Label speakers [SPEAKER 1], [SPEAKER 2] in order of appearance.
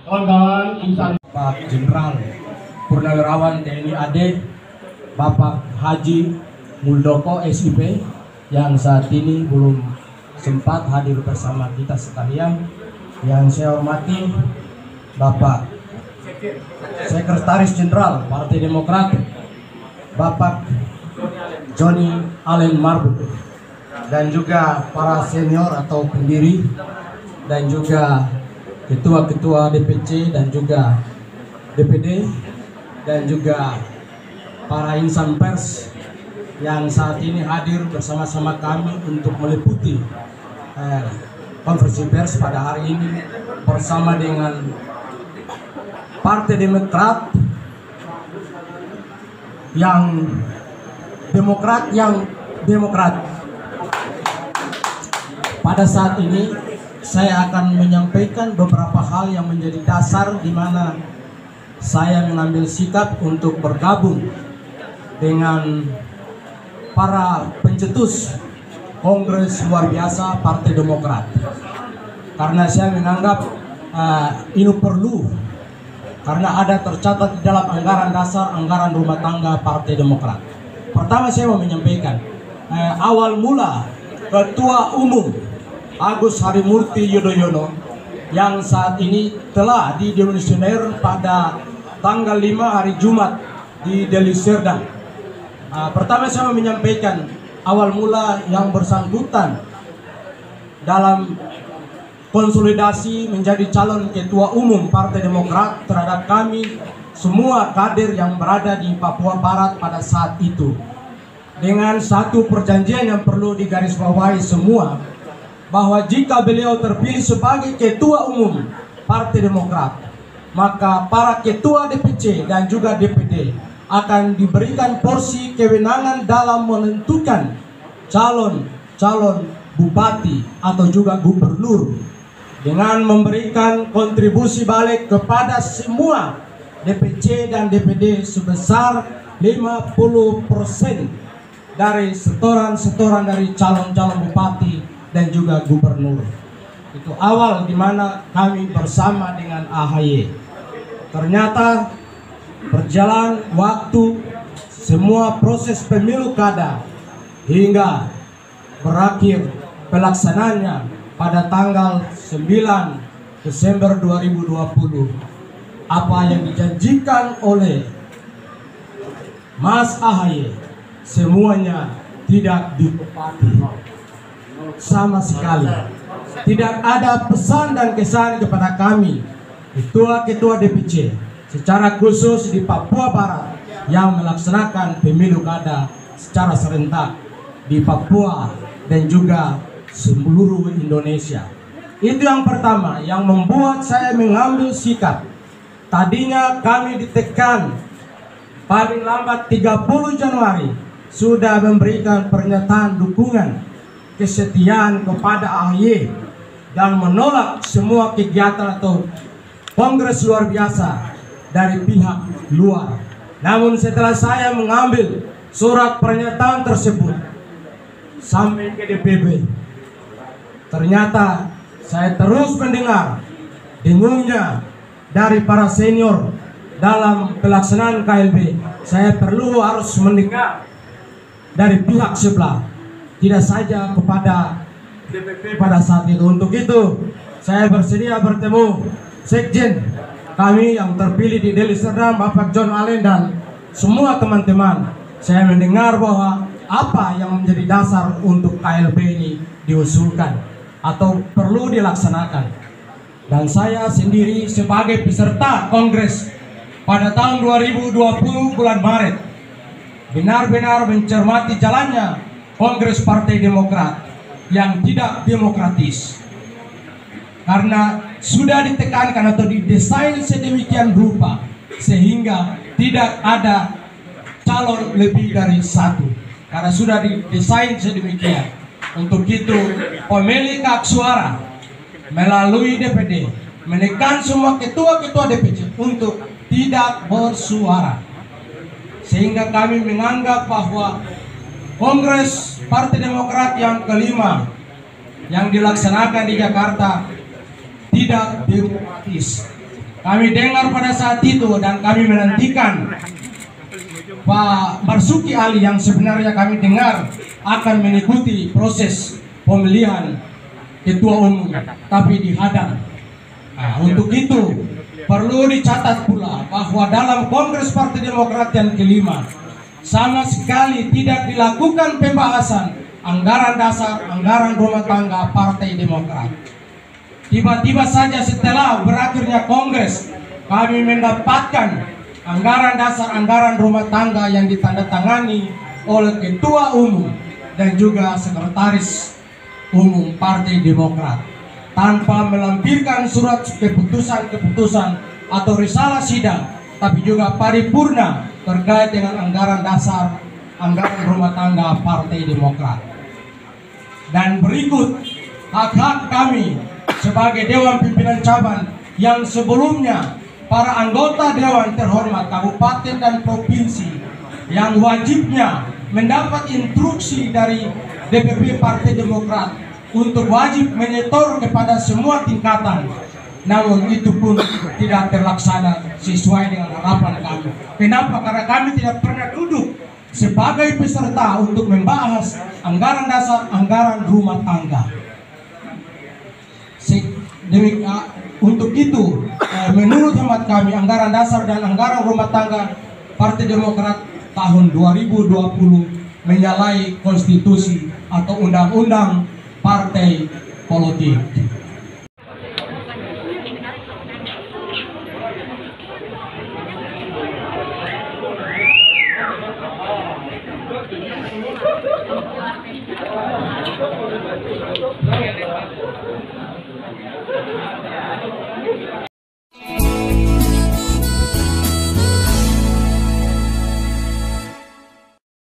[SPEAKER 1] Kawan-kawan insan
[SPEAKER 2] Pak Jenderal Purnawirawan TNI AD Bapak Haji Muldoko SIP yang saat ini belum sempat hadir bersama kita sekalian. Yang saya hormati Bapak Sekretaris Jenderal Partai Demokrat Bapak Johnny Allen Marbut, dan juga para senior atau pendiri, dan juga ketua-ketua DPC dan juga DPD, dan juga para insan pers yang saat ini hadir bersama-sama kami untuk meliputi konferensi pers pada hari ini bersama dengan Partai Demokrat yang demokrat. Pada saat ini saya akan menyampaikan beberapa hal yang menjadi dasar di mana saya mengambil sikap untuk bergabung dengan para pencetus Kongres luar biasa Partai Demokrat. Karena saya menganggap ini perlu, karena ada tercatat di dalam anggaran dasar, anggaran rumah tangga Partai Demokrat. Pertama saya mau menyampaikan, awal mula Ketua Umum Agus Harimurti Yudhoyono yang saat ini telah didemisioner pada tanggal 5 hari Jumat di Deli Serdang. Pertama saya mau menyampaikan awal mula yang bersangkutan dalam konsolidasi menjadi calon Ketua Umum Partai Demokrat terhadap kami semua kader yang berada di Papua Barat pada saat itu, dengan satu perjanjian yang perlu digarisbawahi semua, bahwa jika beliau terpilih sebagai Ketua Umum Partai Demokrat, maka para Ketua DPC dan juga DPD akan diberikan porsi kewenangan dalam menentukan calon bupati atau juga gubernur, dengan memberikan kontribusi balik kepada semua DPC dan DPD sebesar 50% dari setoran dari calon-calon bupati dan juga gubernur. Itu awal di mana kami bersama dengan AHY. Ternyata berjalan waktu, semua proses pemilu kada hingga berakhir pelaksanaannya pada tanggal 9 Desember 2020. Apa yang dijanjikan oleh Mas AHY semuanya tidak ditepati sama sekali. Tidak ada pesan dan kesan kepada kami ketua-ketua DPC secara khusus di Papua Barat yang melaksanakan pemilu kada secara serentak di Papua dan juga seluruh Indonesia. Itu yang pertama yang membuat saya mengambil sikap. Tadinya kami ditekan paling lambat 30 Januari sudah memberikan pernyataan dukungan kesetiaan kepada AHY dan menolak semua kegiatan atau kongres luar biasa dari pihak luar. Namun setelah saya mengambil surat pernyataan tersebut sampai ke DPP, ternyata saya terus mendengar dengungnya dari para senior dalam pelaksanaan KLB. Saya perlu harus mendengar dari pihak sebelah, tidak saja kepada DPP pada saat itu. Untuk itu saya bersedia bertemu sekjen kami yang terpilih di Deli Serdang, Bapak John Allen, dan semua teman-teman. Saya mendengar bahwa apa yang menjadi dasar untuk KLB ini diusulkan atau perlu dilaksanakan. Dan saya sendiri sebagai peserta kongres pada tahun 2020 bulan Maret benar-benar mencermati jalannya kongres Partai Demokrat yang tidak demokratis, karena sudah ditekankan atau didesain sedemikian rupa sehingga tidak ada calon lebih dari satu, karena sudah didesain sedemikian. Untuk itu pemilik hak suara melalui DPD menekan semua ketua-ketua DPC untuk tidak bersuara, sehingga kami menganggap bahwa Kongres Partai Demokrat yang kelima yang dilaksanakan di Jakarta tidak demokratis. Kami dengar pada saat itu dan kami menantikan Pak Marzuki Ali yang sebenarnya kami dengar akan mengikuti proses pemilihan ketua umum, tapi dihadang. Nah, untuk itu perlu dicatat pula bahwa dalam Kongres Partai Demokrat yang kelima sama sekali tidak dilakukan pembahasan anggaran dasar, anggaran rumah tangga Partai Demokrat. Tiba-tiba saja setelah berakhirnya Kongres, kami mendapatkan anggaran dasar, anggaran rumah tangga yang ditandatangani oleh Ketua Umum dan juga Sekretaris Umum Partai Demokrat tanpa melampirkan surat keputusan atau risalah sidang, tapi juga paripurna terkait dengan anggaran dasar, anggaran rumah tangga Partai Demokrat. Dan berikut hak-hak kami sebagai Dewan Pimpinan Cabang yang sebelumnya para anggota Dewan terhormat kabupaten dan provinsi yang wajibnya mendapat instruksi dari DPP Partai Demokrat untuk wajib menyetor kepada semua tingkatan, namun itu pun tidak terlaksana sesuai dengan harapan kami. Kenapa? Karena kami tidak pernah duduk sebagai peserta untuk membahas anggaran dasar, anggaran rumah tangga. Untuk itu, menurut hemat kami, anggaran dasar dan anggaran rumah tangga Partai Demokrat tahun 2020 menyalahi konstitusi atau undang-undang partai politik.